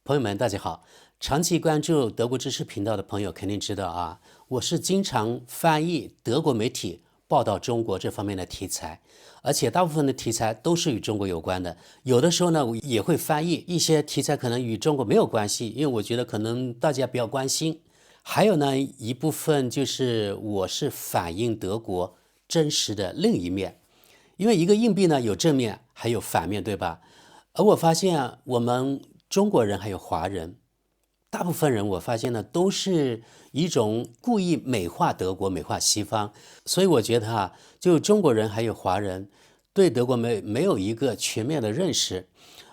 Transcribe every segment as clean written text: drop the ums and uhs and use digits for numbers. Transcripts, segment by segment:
朋友们，大家好！长期关注德国知识频道的朋友肯定知道啊，我是经常翻译德国媒体报道中国这方面的题材，而且大部分的题材都是与中国有关的。有的时候呢，我也会翻译一些题材可能与中国没有关系，因为我觉得可能大家比较关心。还有呢，一部分就是我是反映德国真实的另一面，因为一个硬币呢有正面还有反面，对吧？而我发现啊，我们中国人还有华人，大部分人我发现呢，都是一种故意美化德国、美化西方，所以我觉得啊，就中国人还有华人对德国没有一个全面的认识，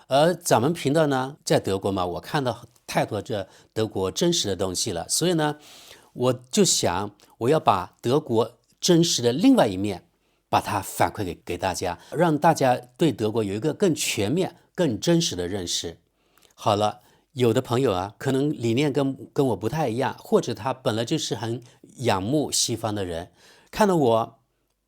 而咱们频道呢，在德国嘛，我看到太多这德国真实的东西了，所以呢，我就想我要把德国真实的另外一面，把它反馈给大家，让大家对德国有一个更全面、更真实的认识。好了，有的朋友啊，可能理念跟我不太一样，或者他本来就是很仰慕西方的人，看到我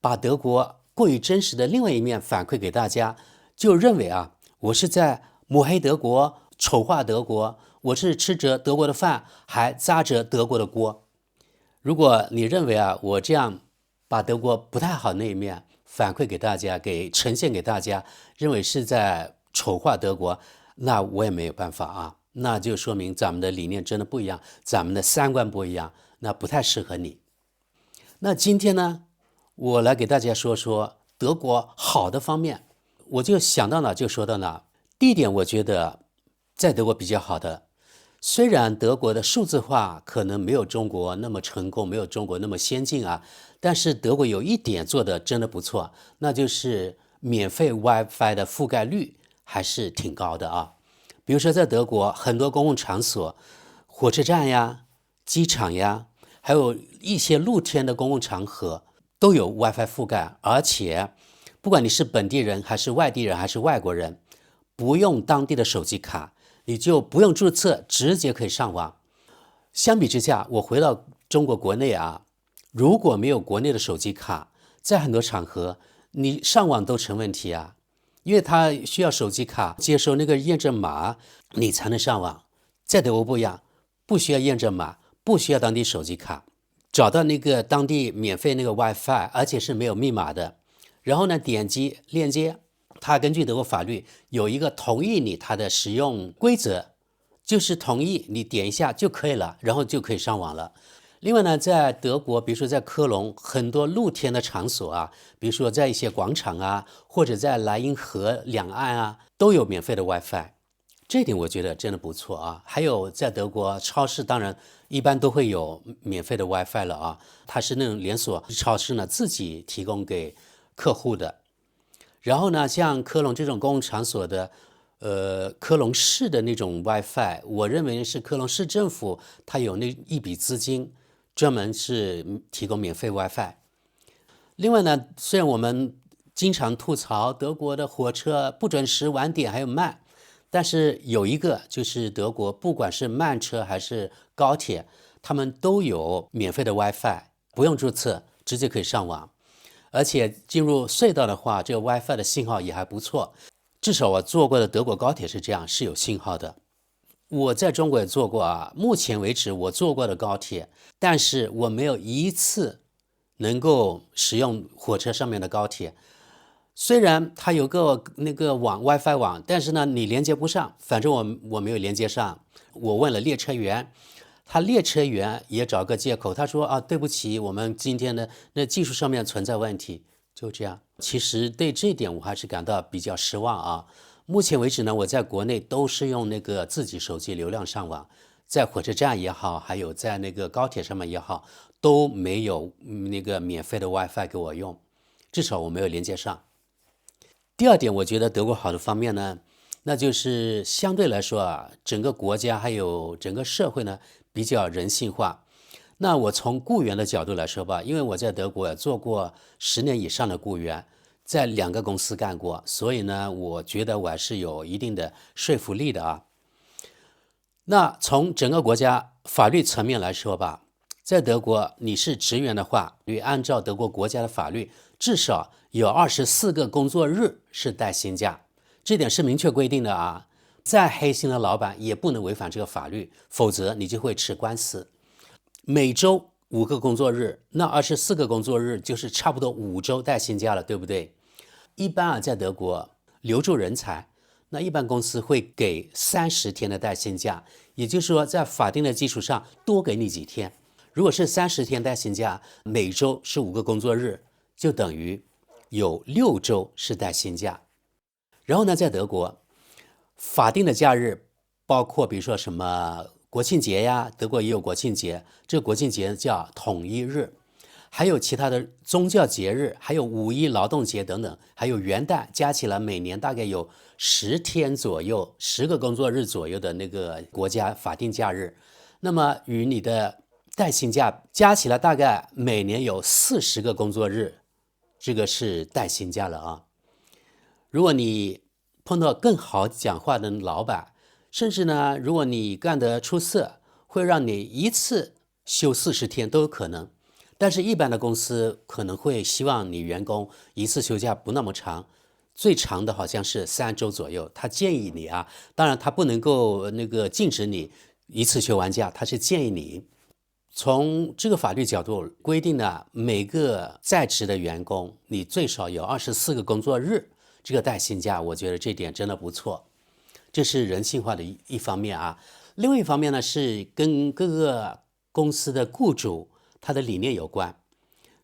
把德国过于真实的另外一面反馈给大家，就认为啊，我是在抹黑德国、丑化德国，我是吃着德国的饭，还砸着德国的锅。如果你认为啊，我这样把德国不太好那一面反馈给大家，呈现给大家，认为是在丑化德国，那我也没有办法啊，那就说明咱们的理念真的不一样，咱们的三观不一样，那不太适合你。那今天呢，我来给大家说说德国好的方面，我就想到哪就说到哪。第一点，我觉得在德国比较好的，虽然德国的数字化可能没有中国那么成功，没有中国那么先进啊，但是德国有一点做的真的不错，那就是免费 WiFi 的覆盖率还是挺高的啊。比如说在德国很多公共场所，火车站呀、机场呀，还有一些露天的公共场合都有 WiFi 覆盖，而且不管你是本地人还是外地人还是外国人，不用当地的手机卡，你就不用注册，直接可以上网。相比之下，我回到中国国内啊，如果没有国内的手机卡，在很多场合你上网都成问题啊，因为它需要手机卡接收那个验证码，你才能上网。在德国不一样，不需要验证码，不需要当地手机卡，找到那个当地免费那个 WiFi， 而且是没有密码的。然后呢，点击链接，它根据德国法律有一个同意你它的使用规则，就是同意你点一下就可以了，然后就可以上网了。另外呢，在德国，比如说在科隆，很多露天的场所啊，比如说在一些广场啊，或者在莱茵河两岸啊，都有免费的 WiFi。这点我觉得真的不错啊。还有在德国超市，当然一般都会有免费的 WiFi 了啊，它是那种连锁超市呢自己提供给客户的。然后呢，像科隆这种公共场所的，科隆市的那种 WiFi， 我认为是科隆市政府它有那一笔资金，专门是提供免费 WiFi。另外呢，虽然我们经常吐槽德国的火车不准时、晚点还有慢，但是有一个就是德国，不管是慢车还是高铁，他们都有免费的 WiFi， 不用注册，直接可以上网。而且进入隧道的话，这个 WiFi 的信号也还不错，至少我坐过的德国高铁是这样，是有信号的。我在中国也坐过啊，目前为止我坐过的高铁，但是我没有一次能够使用火车上面的高铁。虽然它有个那个网 WiFi 网，但是呢你连接不上，反正我没有连接上。我问了列车员，他列车员也找个借口，他说啊对不起，我们今天的那技术上面存在问题，就这样。其实对这一点我还是感到比较失望啊。目前为止呢，我在国内都是用那个自己手机流量上网，在火车站也好，还有在那个高铁上面也好，都没有那个免费的 WiFi 给我用，至少我没有连接上。第二点，我觉得德国好的方面呢，那就是相对来说啊，整个国家还有整个社会呢比较人性化。那我从雇员的角度来说吧，因为我在德国做过10年以上的雇员，在2个公司干过，所以呢，我觉得我还是有一定的说服力的啊。那从整个国家法律层面来说吧，在德国你是职员的话，你按照德国国家的法律，至少有24个工作日是带薪假，这点是明确规定的啊。再黑心的老板也不能违反这个法律，否则你就会吃官司。每周5个工作日，那24个工作日就是差不多5周带薪假了，对不对？一般啊，在德国留住人才，那一般公司会给30天的带薪假，也就是说在法定的基础上多给你几天。如果是30天带薪假，每周是5个工作日，就等于有6周是带薪假。然后呢，在德国法定的假日包括比如说什么国庆节呀，德国也有国庆节，这个国庆节叫统一日，还有其他的宗教节日，还有5·1劳动节等等，还有元旦，加起来每年大概有10天左右，10个工作日左右的那个国家法定假日。那么与你的带薪假加起来大概每年有40个工作日，这个是带薪假了啊。如果你碰到更好讲话的老板，甚至呢，如果你干得出色，会让你一次休40天都有可能。但是，一般的公司可能会希望你员工一次休假不那么长，最长的好像是3周左右。他建议你啊，当然他不能够禁止你一次休完假，他是建议你。从这个法律角度规定呢，每个在职的员工你最少有24个工作日这个带薪假，我觉得这点真的不错。这是人性化的一方面啊。另外一方面呢，是跟各个公司的雇主他的理念有关。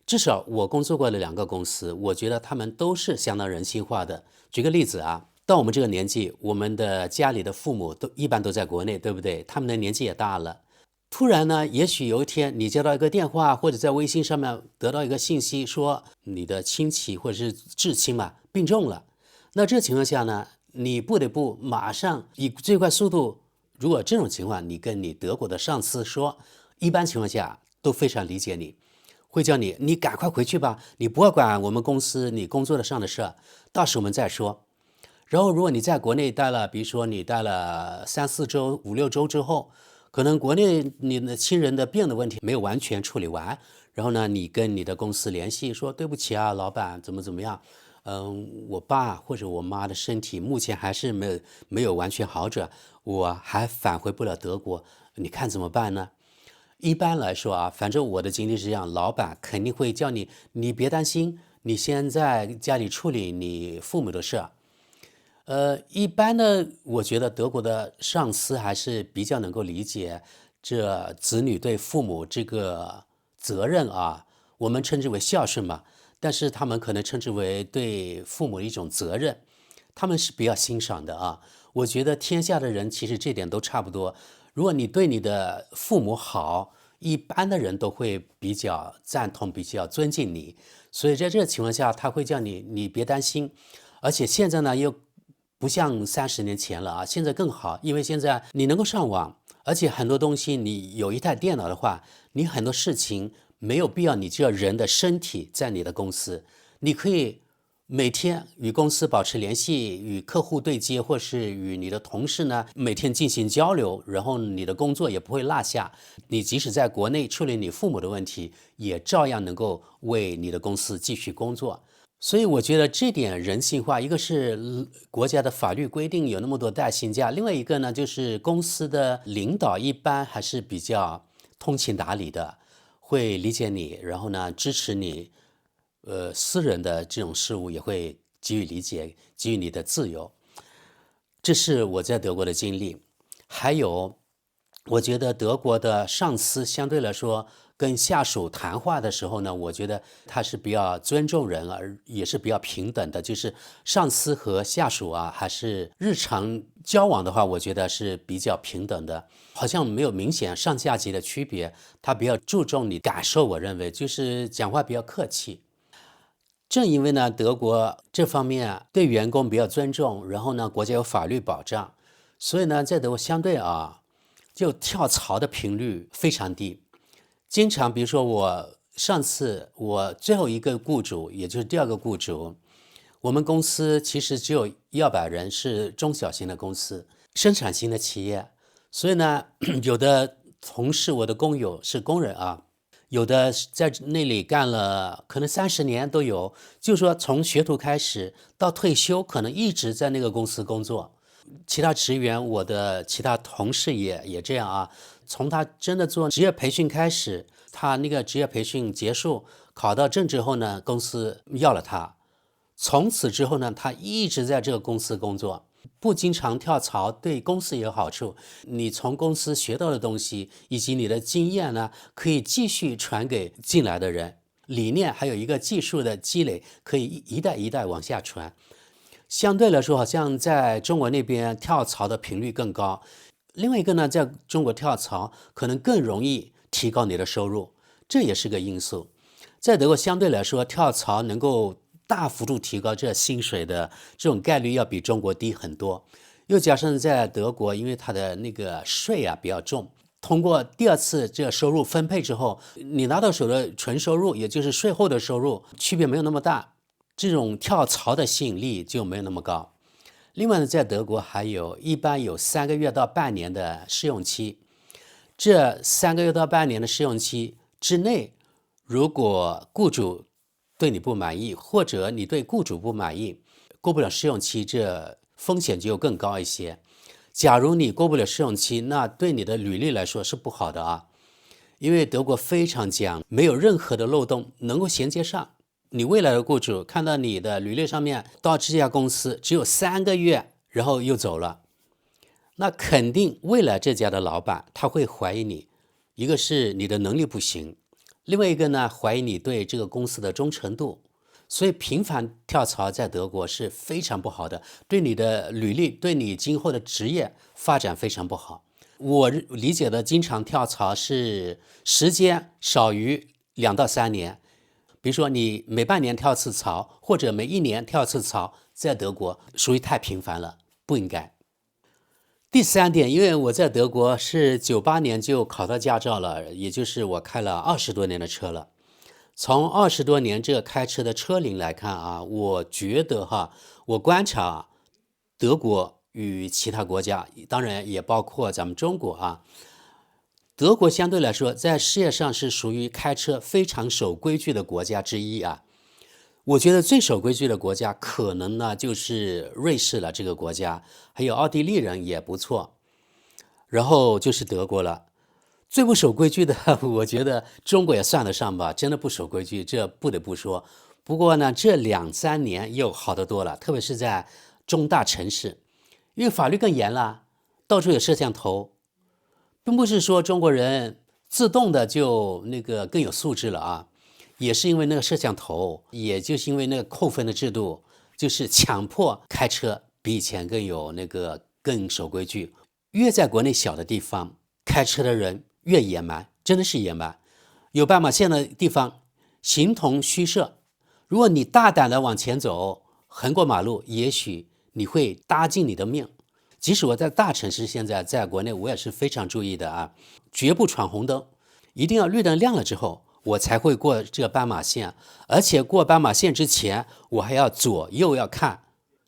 至少我工作过的2个公司，我觉得他们都是相当人性化的。举个例子啊，到我们这个年纪，我们的家里的父母一般都在国内，对不对？他们的年纪也大了。突然呢，也许有一天你接到一个电话，或者在微信上面得到一个信息，说你的亲戚或者是至亲嘛病重了。那这情况下呢，你不得不马上以最快速度，如果这种情况你跟你德国的上司说，一般情况下都非常理解你，会叫你赶快回去吧，你不要管我们公司你工作上的事，到时我们再说。然后如果你在国内待了，比如说你待了3、4周、5、6周之后，可能国内你的亲人的病的问题没有完全处理完，然后呢，你跟你的公司联系说，对不起啊，老板怎么样，我爸或者我妈的身体目前还是没有完全好转，我还返回不了德国，你看怎么办呢？一般来说啊，反正我的经历是这样，老板肯定会叫你别担心，你先在家里处理你父母的事。一般呢，我觉得德国的上司还是比较能够理解这子女对父母这个责任啊，我们称之为孝顺嘛，但是他们可能称之为对父母的一种责任，他们是比较欣赏的啊。我觉得天下的人其实这点都差不多，如果你对你的父母好，一般的人都会比较赞同、比较尊敬你，所以在这个情况下，他会叫你别担心，而且现在呢又不像30年前了啊，现在更好，因为现在你能够上网，而且很多东西你有一台电脑的话，你很多事情没有必要你这人的身体在你的公司，你可以每天与公司保持联系，与客户对接，或是与你的同事呢每天进行交流，然后你的工作也不会落下。你即使在国内处理你父母的问题，也照样能够为你的公司继续工作。所以我觉得这点人性化，一个是国家的法律规定有那么多带薪假，另外一个呢就是公司的领导一般还是比较通情达理的，会理解你，然后呢支持你，私人的这种事务也会给予理解，给予你的自由。这是我在德国的经历。还有，我觉得德国的上司相对来说跟下属谈话的时候呢，我觉得他是比较尊重人，而也是比较平等的。就是上司和下属啊，还是日常交往的话，我觉得是比较平等的，好像没有明显上下级的区别。他比较注重你感受，我认为就是讲话比较客气。正因为呢，德国这方面对员工比较尊重，然后呢，国家有法律保障，所以呢，在德国相对啊，就跳槽的频率非常低。经常，比如说上次我最后一个雇主，也就是第2个雇主，我们公司其实只有100人，是中小型的公司，生产型的企业，所以呢，有的同事，我的工友是工人啊。有的在那里干了可能30年都有，就是说从学徒开始到退休，可能一直在那个公司工作。其他职员，我的其他同事也这样啊。从他真的做职业培训开始，他那个职业培训结束，考到证之后呢，公司要了他。从此之后呢，他一直在这个公司工作，不经常跳槽，对公司也有好处。你从公司学到的东西以及你的经验呢，可以继续传给进来的人，理念还有一个技术的积累，可以一代一代往下传。相对来说，好像在中国那边跳槽的频率更高。另外一个呢，在中国跳槽可能更容易提高你的收入，这也是个因素。在德国相对来说，跳槽能够大幅度提高这薪水的这种概率要比中国低很多。又加上在德国，因为它的那个税比较重，通过第二次这收入分配之后，你拿到手的纯收入，也就是税后的收入，区别没有那么大。这种跳槽的吸引力就没有那么高。另外呢，在德国一般有3个月到半年的试用期，这3个月到半年的试用期之内，如果雇主对你不满意，或者你对雇主不满意，过不了试用期，这风险就更高一些。假如你过不了试用期，那对你的履历来说是不好的啊，因为德国非常讲没有任何的漏洞能够衔接上。你未来的雇主看到你的履历上面到这家公司只有3个月，然后又走了，那肯定未来这家的老板他会怀疑你，一个是你的能力不行，另外一个呢，怀疑你对这个公司的忠诚度。所以频繁跳槽在德国是非常不好的，对你的履历，对你今后的职业发展非常不好。我理解的经常跳槽是时间少于2到3年，比如说你每半年跳次槽，或者每1年跳次槽，在德国属于太频繁了，不应该。第3点，因为我在德国是98年就考到驾照了，也就是我开了20多年的车了。从20多年这个开车的车龄来看啊，我觉得我观察德国与其他国家，当然也包括咱们中国啊，德国相对来说在世界上是属于开车非常守规矩的国家之一啊。我觉得最守规矩的国家可能呢就是瑞士了，这个国家，还有奥地利人也不错，然后就是德国了。最不守规矩的，我觉得中国也算得上吧，真的不守规矩，这不得不说。不过呢，这2、3年又好得多了，特别是在中大城市，因为法律更严了，到处有摄像头，并不是说中国人自动的就更有素质了啊，也是因为那个摄像头，也就是因为那个扣分的制度，就是强迫开车比以前更守规矩。越在国内小的地方，开车的人越野蛮，真的是野蛮。有斑马线的地方，形同虚设。如果你大胆的往前走，横过马路，也许你会搭进你的命。即使我在大城市，现在在国内我也是非常注意的啊，绝不闯红灯，一定要绿灯亮了之后，我才会过这个斑马线，而且过斑马线之前，我还要左右要看，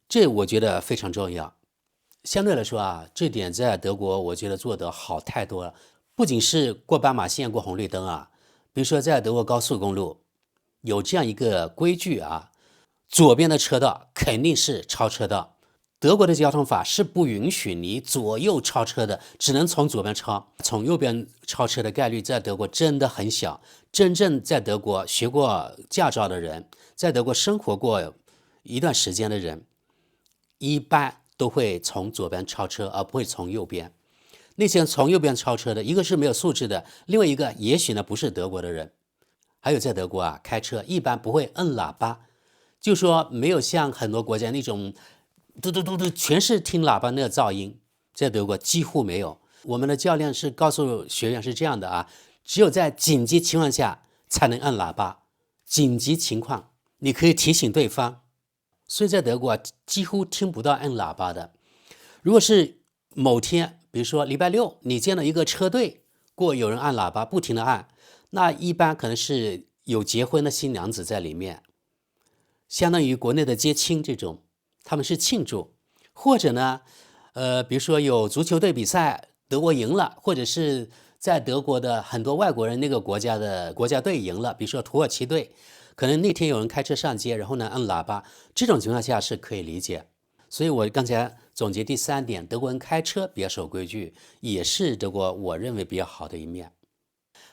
这我觉得非常重要。相对来说啊，这点在德国我觉得做得好太多了。不仅是过斑马线、过红绿灯啊，比如说在德国高速公路有这样一个规矩啊，左边的车道肯定是超车道。德国的交通法是不允许你左右超车的，只能从左边超，从右边超车的概率在德国真的很小。真正在德国学过驾照的人，在德国生活过一段时间的人，一般都会从左边超车，而不会从右边。那些从右边超车的，一个是没有素质的，另外一个也许呢不是德国的人。还有在德国啊，开车一般不会摁喇叭，就说没有像很多国家那种嘟嘟嘟嘟全是听喇叭那个噪音，在德国几乎没有。我们的教练是告诉学员是这样的啊，只有在紧急情况下才能按喇叭，紧急情况你可以提醒对方。所以在德国啊，几乎听不到按喇叭的。如果是某天，比如说礼拜6，你见到一个车队有人按喇叭，不停的按，那一般可能是有结婚的新娘子在里面，相当于国内的接亲这种，他们是庆祝，或者呢，比如说有足球队比赛，德国赢了，或者是在德国的很多外国人那个国家的国家队赢了，比如说土耳其队，可能那天有人开车上街，然后呢按喇叭，这种情况下是可以理解。所以我刚才总结第3点，德国人开车比较守规矩，也是德国我认为比较好的一面。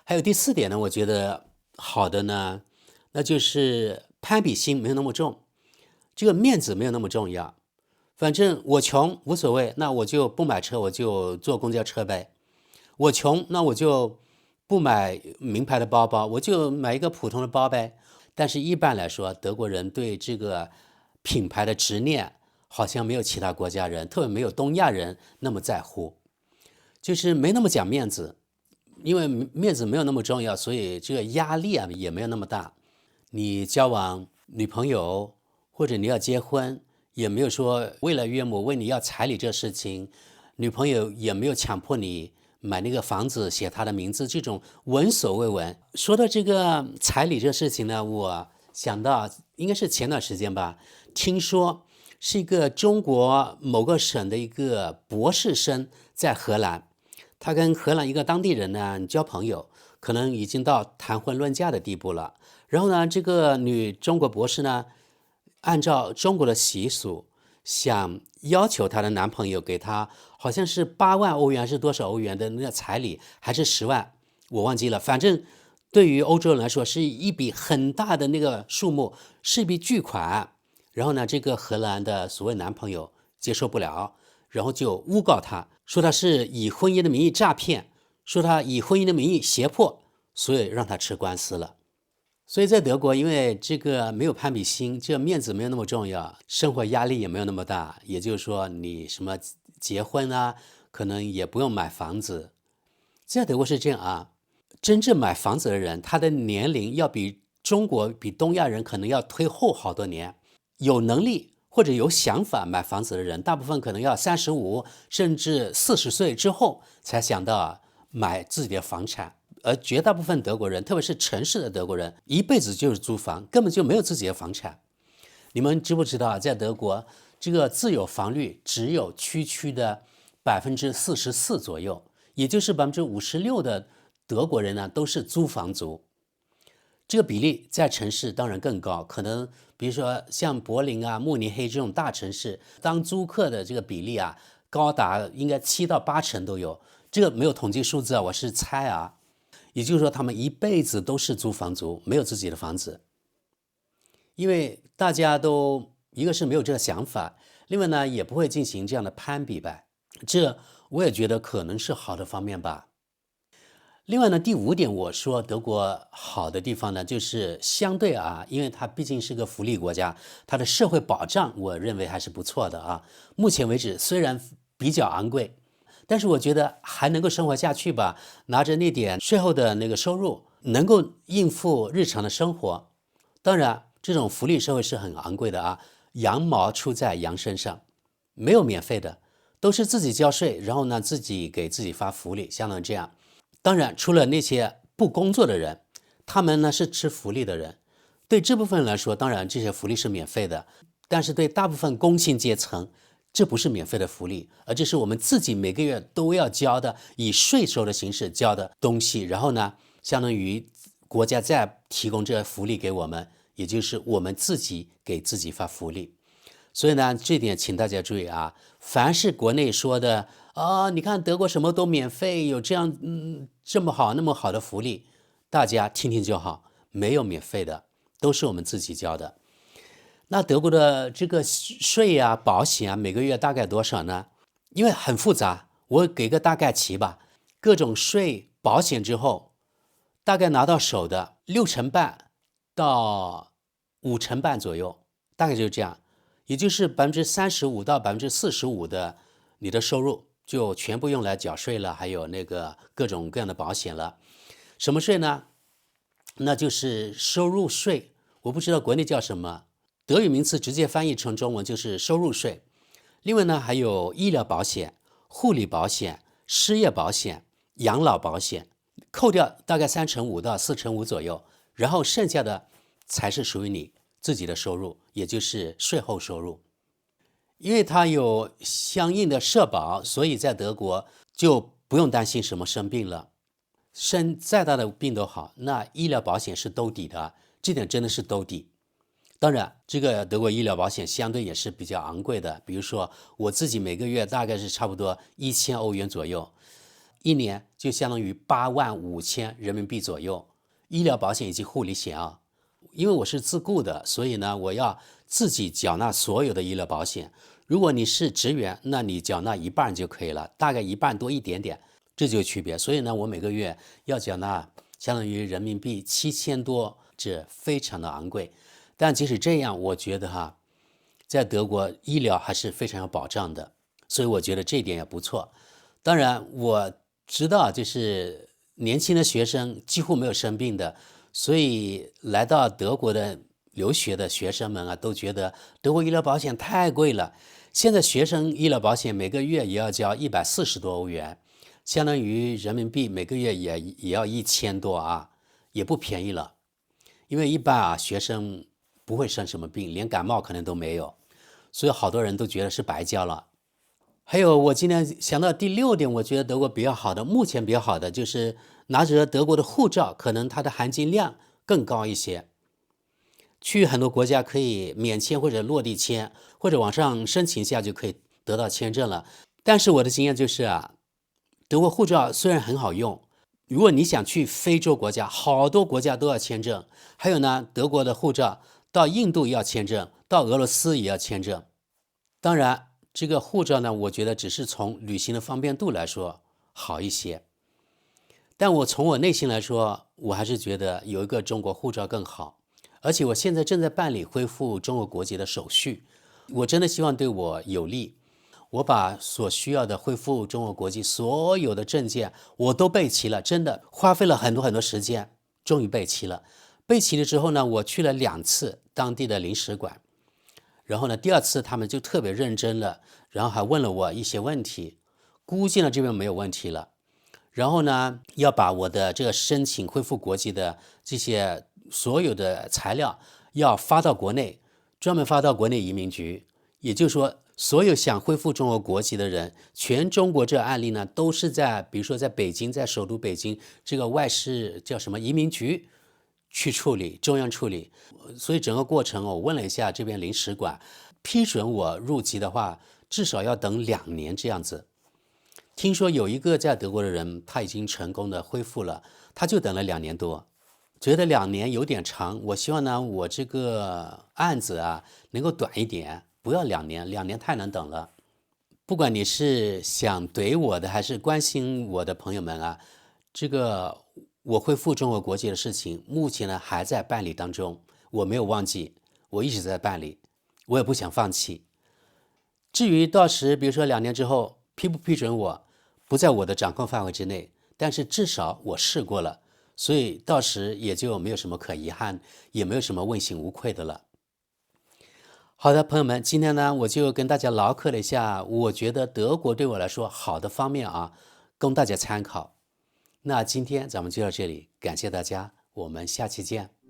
还有第4点呢，我觉得好的呢，那就是攀比心没有那么重，这个面子没有那么重要。反正我穷无所谓，那我就不买车，我就坐公交车呗。我穷，那我就不买名牌的包包，我就买一个普通的包呗。但是一般来说，德国人对这个品牌的执念好像没有其他国家人，特别没有东亚人那么在乎，就是没那么讲面子。因为面子没有那么重要，所以这个压力啊也没有那么大。你交往女朋友或者你要结婚，也没有说为了岳母问你要彩礼这事情，女朋友也没有强迫你买那个房子写她的名字，这种闻所未闻。说到这个彩礼这事情呢，我想到应该是前段时间吧，听说是一个中国某个省的一个博士生在荷兰，他跟荷兰一个当地人呢交朋友，可能已经到谈婚论嫁的地步了。然后呢，这个女中国博士呢，按照中国的习俗，想要求她的男朋友给她好像是8万欧元还是多少欧元的那个彩礼，还是10万，我忘记了。反正对于欧洲人来说是一笔很大的那个数目，是一笔巨款。然后呢，这个荷兰的所谓男朋友接受不了，然后就诬告他，说他是以婚姻的名义诈骗，说他以婚姻的名义胁迫，所以让他吃官司了。所以在德国，因为这个没有攀比心，这个面子没有那么重要，生活压力也没有那么大，也就是说你什么结婚啊，可能也不用买房子。在德国是这样啊，真正买房子的人，他的年龄要比中国比东亚人可能要推后好多年。有能力或者有想法买房子的人，大部分可能要35甚至40岁之后才想到买自己的房产。而绝大部分德国人，特别是城市的德国人，一辈子就是租房，根本就没有自己的房产。你们知不知道，在德国这个自有房率只有区区的44%左右，也就是56%的德国人呢都是租房族。这个比例在城市当然更高，可能比如说像柏林啊、慕尼黑这种大城市，当租客的这个比例啊，高达应该7到8成都有。这个没有统计数字啊，我是猜啊。也就是说，他们一辈子都是租房族，没有自己的房子。因为大家都一个是没有这个想法，另外呢也不会进行这样的攀比呗。这我也觉得可能是好的方面吧。另外呢，第5点，我说德国好的地方呢，就是相对啊，因为它毕竟是个福利国家，它的社会保障我认为还是不错的啊。目前为止虽然比较昂贵，但是我觉得还能够生活下去吧，拿着那点税后的那个收入，能够应付日常的生活。当然，这种福利社会是很昂贵的啊，羊毛出在羊身上，没有免费的，都是自己交税，然后呢自己给自己发福利，相当于这样。当然，除了那些不工作的人，他们呢是吃福利的人，对这部分人来说，当然这些福利是免费的，但是对大部分工薪阶层，这不是免费的福利，而这是我们自己每个月都要交的，以税收的形式交的东西。然后呢，相当于国家再提供这福利给我们，也就是我们自己给自己发福利。所以呢，这点请大家注意啊，凡是国内说的你看德国什么都免费，有这样这么好那么好的福利，大家听听就好，没有免费的，都是我们自己交的。那德国的这个税啊、保险啊，每个月大概多少呢？因为很复杂，我给个大概齐吧。各种税、保险之后，大概拿到手的6成半到5成半左右，大概就是这样。也就是35%到45%的你的收入就全部用来缴税了，还有那个各种各样的保险了。什么税呢？那就是收入税，我不知道国内叫什么，德语名词直接翻译成中文就是收入税。另外呢，还有医疗保险、护理保险、失业保险、养老保险，扣掉大概3成5到4成5左右，然后剩下的才是属于你自己的收入，也就是税后收入。因为它有相应的社保，所以在德国就不用担心什么生病了，生再大的病都好，那医疗保险是兜底的，这点真的是兜底。当然，这个德国医疗保险相对也是比较昂贵的。比如说，我自己每个月大概是差不多1000欧元左右，一年就相当于85000人民币左右。医疗保险以及护理险啊，因为我是自雇的，所以呢，我要自己缴纳所有的医疗保险。如果你是职员，那你缴纳一半就可以了，大概一半多一点点，这就有区别。所以呢，我每个月要缴纳相当于人民币7000多，这非常的昂贵。但即使这样，我觉得在德国医疗还是非常有保障的，所以我觉得这一点也不错。当然，我知道就是年轻的学生几乎没有生病的，所以来到德国的留学的学生们都觉得德国医疗保险太贵了。现在学生医疗保险每个月也要交140多欧元，相当于人民币每个月也要1000多也不便宜了。因为一般学生不会生什么病，连感冒可能都没有，所以好多人都觉得是白交了。还有我今天想到第6点，我觉得德国比较好的，目前比较好的就是拿着德国的护照，可能它的含金量更高一些。去很多国家可以免签或者落地签，或者网上申请一下就可以得到签证了。但是我的经验就是德国护照虽然很好用，如果你想去非洲国家，好多国家都要签证。还有呢，德国的护照到印度要签证，到俄罗斯也要签证。当然，这个护照呢，我觉得只是从旅行的方便度来说好一些。但我从我内心来说，我还是觉得有一个中国护照更好。而且我现在正在办理恢复中国国籍的手续，我真的希望对我有利。我把所需要的恢复中国国籍所有的证件我都备齐了，真的花费了很多时间，终于备齐了。备齐了之后呢，我去了2次当地的领事馆，然后呢，第2次他们就特别认真了，然后还问了我一些问题，估计呢这边没有问题了。然后呢，要把我的这个申请恢复国籍的这些所有的材料要发到国内，专门发到国内移民局。也就是说，所有想恢复中国国籍的人，全中国这案例呢，都是在比如说在北京，在首都北京这个外事叫什么移民局去处理，中央处理。所以整个过程我问了一下这边领事馆，批准我入籍的话，至少要等2年这样子。听说有一个在德国的人，他已经成功的恢复了，他就等了2年多，觉得2年有点长。我希望呢，我这个案子能够短一点，不要2年，2年太难等了。不管你是想怼我的，还是关心我的朋友们这个我恢复中国国籍的事情，目前呢还在办理当中，我没有忘记，我一直在办理，我也不想放弃。至于到时，比如说2年之后批不批准我，不在我的掌控范围之内，但是至少我试过了，所以到时也就没有什么可遗憾，也没有什么问心无愧的了。好的，朋友们，今天呢我就跟大家唠嗑了一下，我觉得德国对我来说好的方面供大家参考。那今天咱们就到这里，感谢大家，我们下期见。